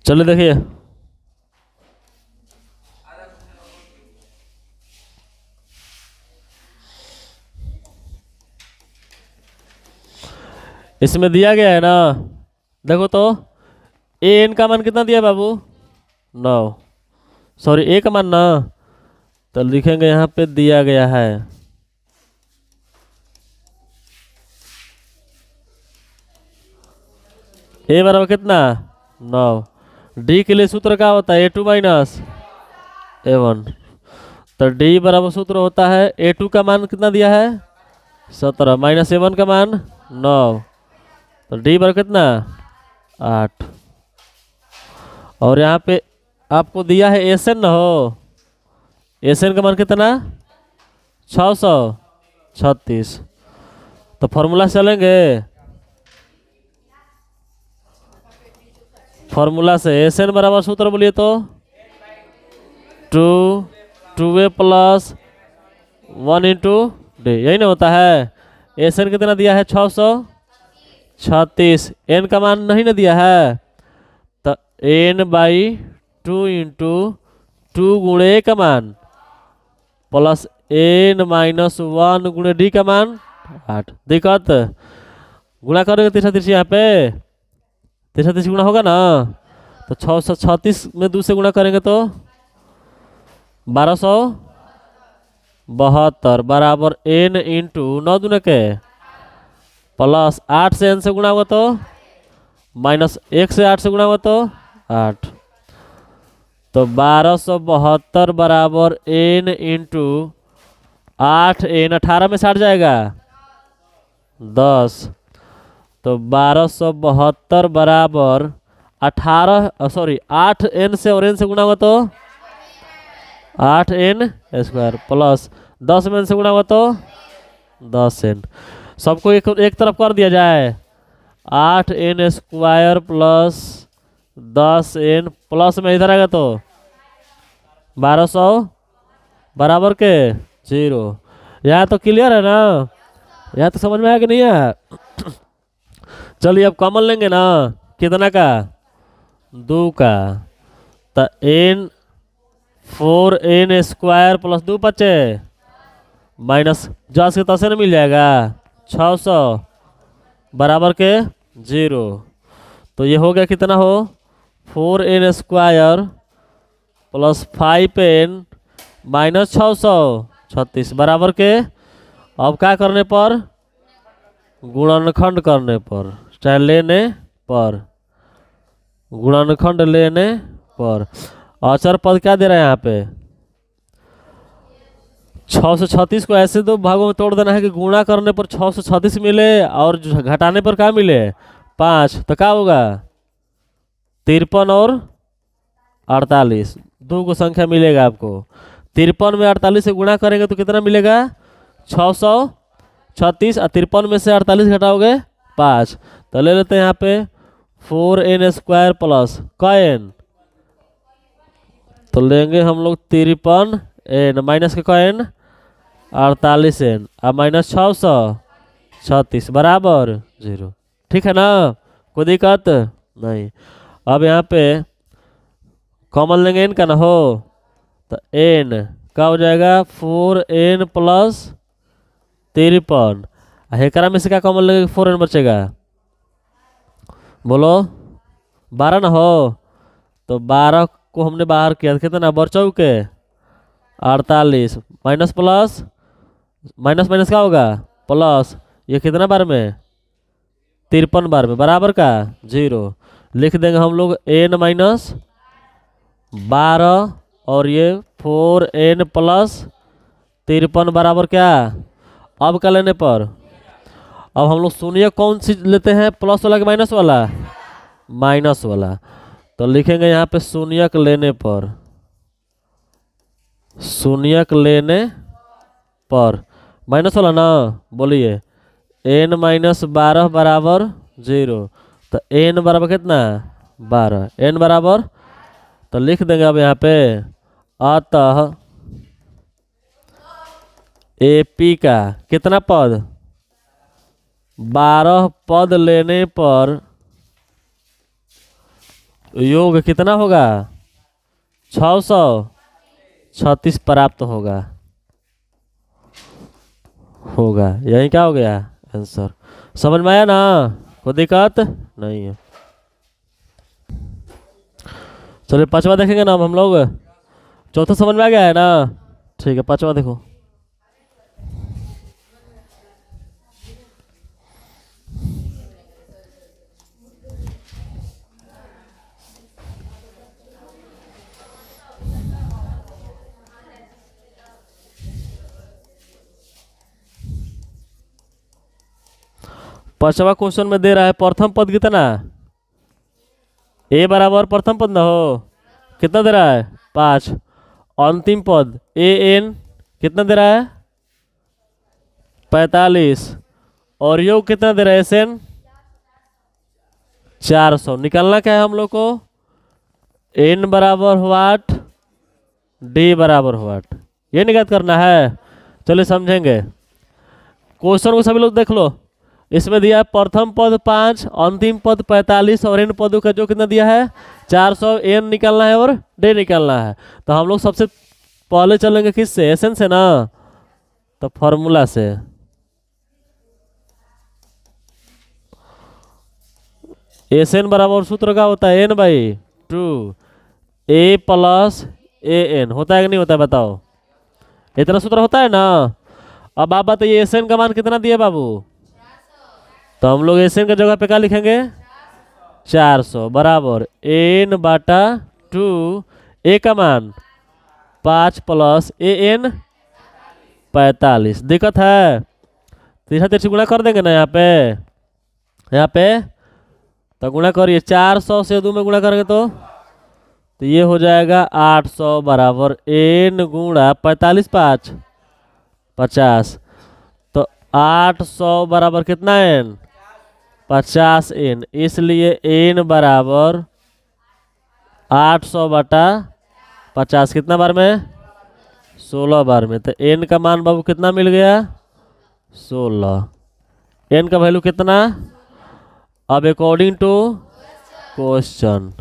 चलिए देखिए, इसमें दिया गया है ना, देखो तो ए एन का मान कितना दिया बाबू? 9। सॉरी ए का मान ना, तो लिखेंगे यहाँ पे दिया गया है ए बराबर कितना? 9। डी के लिए सूत्र क्या होता है? A2 minus A1। तो डी बराबर सूत्र होता है A2 का मान कितना दिया है? 17 माइनस A1 का मान 9। तो डी बराबर कितना? 8। और यहाँ पे आपको दिया है एसएन न हो, एसएन का मान कितना? 636। तो फॉर्मूला चलेंगे, फॉर्मूला से एसएन बराबर सूत्र बोलिए तो 2a प्लस 1 इंटू डी, यही ना होता है। एसएन कितना दिया है? 636। एन का मान नहीं ना दिया है, तो एन बाई 2 इंटू 2 गुणे ए का मान प्लस एन माइनस 1 गुणे डी का मान 8। दिक्कत गुणा करेंगे तीसरा तीसरी, यहाँ पे तीसरा तीसरी गुणा होगा ना, तो 636 में 2 से गुणा करेंगे तो 1272 बराबर एन इंटू 9 दूने के प्लस 8 से एन से गुणा हुआ तो माइनस 1 से 8 से गुणा हुआ तो 8। तो 1272 बराबर एन इंटू 8, एन 18 में 60 जाएगा 10। तो 1272 बराबर 8 एन से और एन से गुणा हुआ तो 8 एन स्क्वायर प्लस 10 में एन से गुणा हुआ तो 10 एन। सबको एक तरफ कर दिया जाए, 8 N square plus 10 N plus में इधर आएगा तो 1200 बराबर के 0। यहाँ तो क्लियर है ना, यहाँ तो समझ में आया कि नहीं है? चलिए अब कॉमन लेंगे ना, कितना का? 2 का। तो एन 4 एन स्क्वायर प्लस 2 बचे माइनस 10 के 10 मिल जाएगा 600 बराबर के 0। तो ये हो गया कितना हो? 4 N square plus 5 N minus 636 बराबर के, अब क्या करने पर? गुणनखंड करने पर, चाहे लेने पर, गुणनखंड लेने पर। अचर पद क्या दे रहा है यहाँ पे? 636 को ऐसे दो भागों में तोड़ देना है कि गुणा करने पर 636 मिले और घटाने पर क्या मिले? 5। तो क्या होगा? 53 और 48, 2 को संख्या मिलेगा आपको। 53 में 48 से गुणा करेंगे तो कितना मिलेगा? 636। और 53 में से 48 घटाओगे 5। तो ले लेते हैं यहाँ पे 4 एन स्क्वायर प्लस का एन, तो लेंगे हम लोग 53 एन माइनस का एन 48 एन और माइनस 636 बराबर 0। ठीक है ना, कोई दिक्कत नहीं। अब यहाँ पे कॉमन लेंगे एन का ना हो, तो एन का हो जाएगा 4 एन प्लस 53। हेकरा में से क्या कॉमन लेंगे? 4 एन बचेगा, बोलो 12 ना हो, तो 12 को हमने बाहर किया, कितना बचौ के 48 माइनस प्लस माइनस माइनस क्या होगा? प्लस, ये कितना बार में? 53 बार में बराबर का 0। लिख देंगे हम लोग एन माइनस 12 और ये 4 एन प्लस 53 बराबर क्या? अब का लेने पर, अब हम लोग शून्य कौन सी लेते हैं? प्लस वाला कि माइनस वाला? माइनस वाला। तो लिखेंगे यहाँ पे शून्यक लेने पर, शून्यक लेने पर माइनस वाला ना, बोलिए एन माइनस 12 बराबर 0। तो एन बराबर कितना? 12। एन बराबर, तो लिख देंगे अब यहाँ पे अतः एपी का कितना पद? 12 पद लेने पर योग कितना होगा? 636 प्राप्त होगा। यही क्या हो गया आंसर। समझ में आया ना? कोई दिक्कत नहीं है। चलिए पांचवा देखेंगे ना अब हम लोग। चौथा समझ में आ गया है ना? ठीक है, पांचवा देखो। पांचवा क्वेश्चन में दे रहा है प्रथम पद कितना? ए बराबर प्रथम पद ना हो, कितना दे रहा है? 5। अंतिम पद ए एन कितना दे रहा है? 45। और योग कितना दे रहा है? S N 400। निकालना क्या है हम लोग को? एन बराबर व्हाट, डी बराबर व्हाट, ये निकाल करना है। चलिए समझेंगे क्वेश्चन को, सभी लोग देख लो। इसमें दिया है प्रथम पद 5, अंतिम पद 45 और एन पदों का जो कितना दिया है 400। एन निकालना है और डे निकालना है। तो हम लोग सबसे पहले चलेंगे किससे? एस एन से ना। तो फॉर्मूला से एस एन बराबर सूत्र का होता है n/2 a plus A N. होता है कि नहीं होता है बताओ? इतना सूत्र होता है ना। अब आप बताइए एस एन का मान कितना दिया बाबू? तो हम लोग एस एन का जगह पे क्या लिखेंगे? 400 बराबर n/2 ए का मान 5 प्लस ए एन 45। दिक्कत है? तीसरा तिरछी गुणा कर देंगे ना यहाँ पे तो गुणा करिए। 400 से 2 में गुणा करेंगे तो ये हो जाएगा 800 बराबर n गुणा 45 5 50। तो 800 बराबर कितना n? 50 n। इसलिए n बराबर 800/50 कितना बार में? 16 बार में। तो n का मान बाबू कितना मिल गया? 16। n का वैल्यू कितना? अब अकॉर्डिंग टू क्वेश्चन।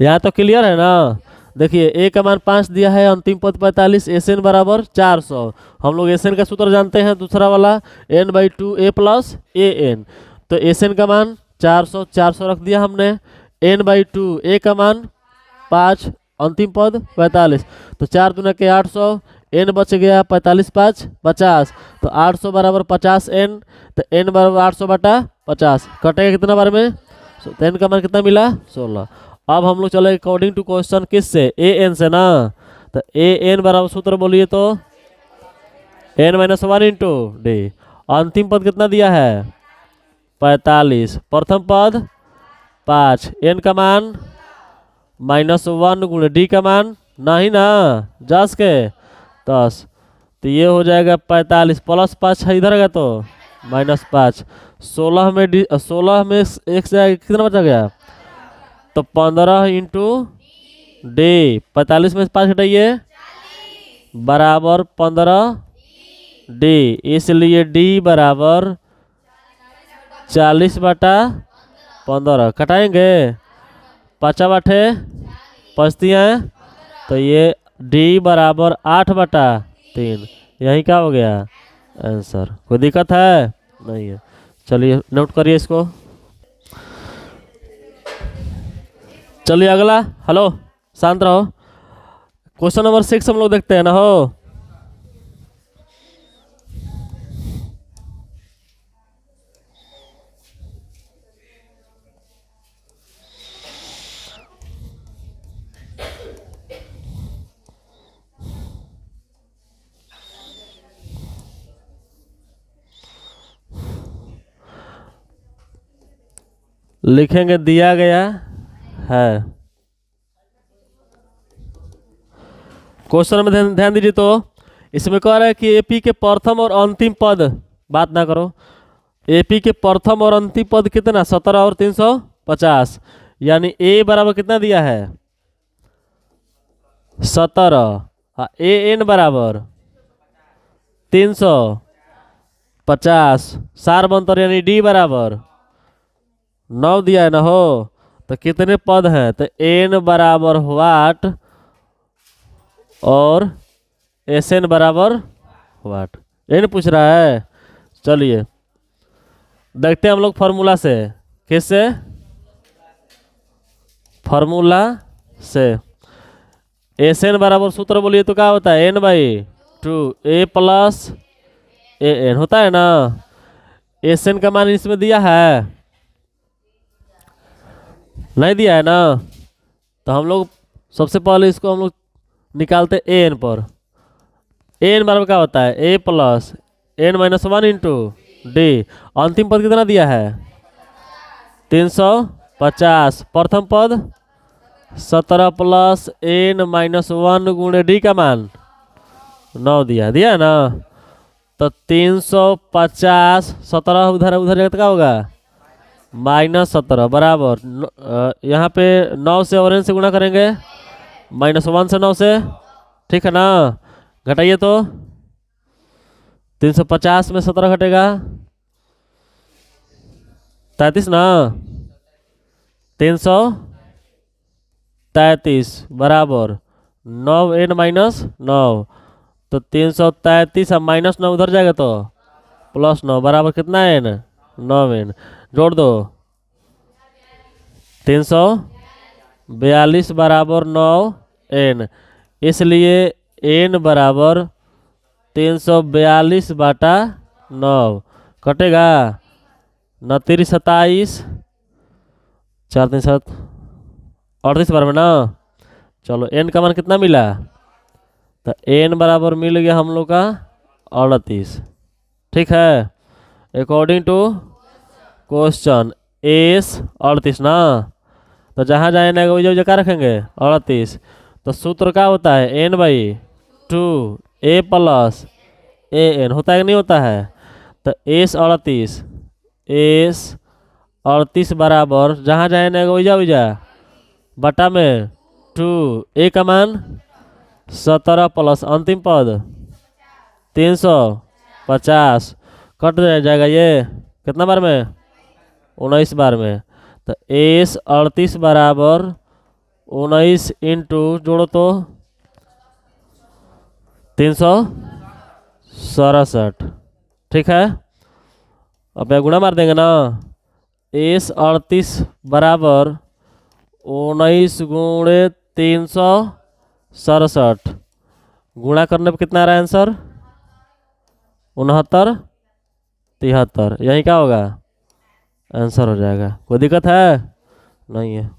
यहाँ तो क्लियर है ना? देखिए ए का मान 5 दिया है, अंतिम पद 45, एस एन बराबर 400। हम लोग एस एन का सूत्र जानते हैं, दूसरा वाला n/2 a plus A N. तो एस एन का मान 400 रख दिया हमने। n/2 ए का मान 5, अंतिम पद 45। तो 4 दूना के 800, n बच गया 45 5 50। तो 800 बराबर 50 n। तो n बराबर 800/50 कटेगा कितना बार में? तो n का मान कितना मिला? 16। अब हम लोग चले अकॉर्डिंग टू क्वेश्चन किससे? ए एन से ना। तो ए एन बराबर सूत्र बोलिए तो n-1 इंटू डी। अंतिम पद कितना दिया है? 45। प्रथम पद 5, n का मान -1 गुणे डी का मान नहीं ना, 10 के 10। तो ये हो जाएगा 45 प्लस 5 है इधर का तो -5। 16 में एक से कितना बचा गया? तो 15 इंटू डी। 45 में 5 घटाइए बराबर 15 डी। इसलिए डी बराबर 40/15। कटाएंगे 5/8 पचतियाँ। तो ये डी बराबर 8/3। यही क्या हो गया आंसर। कोई दिक्कत है? नहीं है। चलिए नोट करिए इसको। चलिए अगला। हेलो शांत रहो। क्वेश्चन नंबर 6 हम लोग देखते हैं ना। हो लिखेंगे दिया गया है। क्वेश्चन में ध्यान दीजिए। तो इसमें कह रहा है कि एपी के प्रथम और अंतिम पद, बात ना करो, एपी के प्रथम और अंतिम पद कितना? 17 और 350। यानी ए बराबर कितना दिया है? 17। ए एन बराबर 350। सार बनतर यानी डी बराबर 9 दिया है ना। हो तो कितने पद हैं? तो n बराबर वाट और Sn बराबर वाट, n पूछ रहा है। चलिए देखते हैं हम लोग फॉर्मूला से। किससे? फॉर्मूला से। Sn बराबर सूत्र बोलिए तो क्या होता है? n/2 a प्लस an होता है ना। Sn का मान इसमें दिया है? नहीं दिया है ना। तो हम लोग सबसे पहले इसको हम लोग निकालते an पर। an बराबर क्या होता है? a plus n-1 into D. अंतिम पद कितना दिया है? 350। प्रथम पद 17 प्लस n-1 गुणे डी का मान 9 दिया है ना। तो 350, 17 उधर उधर जाकर क्या होगा? -17 बराबर यहाँ पे 9 से और n से गुणा करेंगे, -1 से 9 से, ठीक है ना। घटाइए तो 350 में 17 घटेगा 33 ना। 333 बराबर 9n-9। तो 333 अब -9 उधर जाएगा तो +9 बराबर कितना n? 9n। जोड़ दो 342 बराबर 9n। इसलिए n बराबर 342/9 कटेगा 29, 27, 4 3 7 38 बार में ना। चलो n का मान कितना मिला? तो n बराबर मिल गया हम लोग का 38। ठीक है, अकॉर्डिंग टू क्वेश्चन एस 38 ना। तो जहाँ जहाँ ना वही जगह रखेंगे 38। तो सूत्र क्या होता है? n/2 a प्लस an होता है कि नहीं होता है? तो एस 38 बराबर जहाँ जहाँ ना वही जा बटा में 2 a का मान 17 प्लस अंतिम पद 350 कट जाएगा। ये कितना बार में? 19 बार में। तो एस 38 बराबर 19 इंटू जोड़ो तो 367। ठीक है, अब गुणा मार देंगे ना। एस 38 बराबर 19 गुणे 367 गुणा करने पर कितना आ रहा है आंसर? 69 73। यही क्या होगा? आंसर हो जाएगा। कोई दिक्कत है? नहीं है।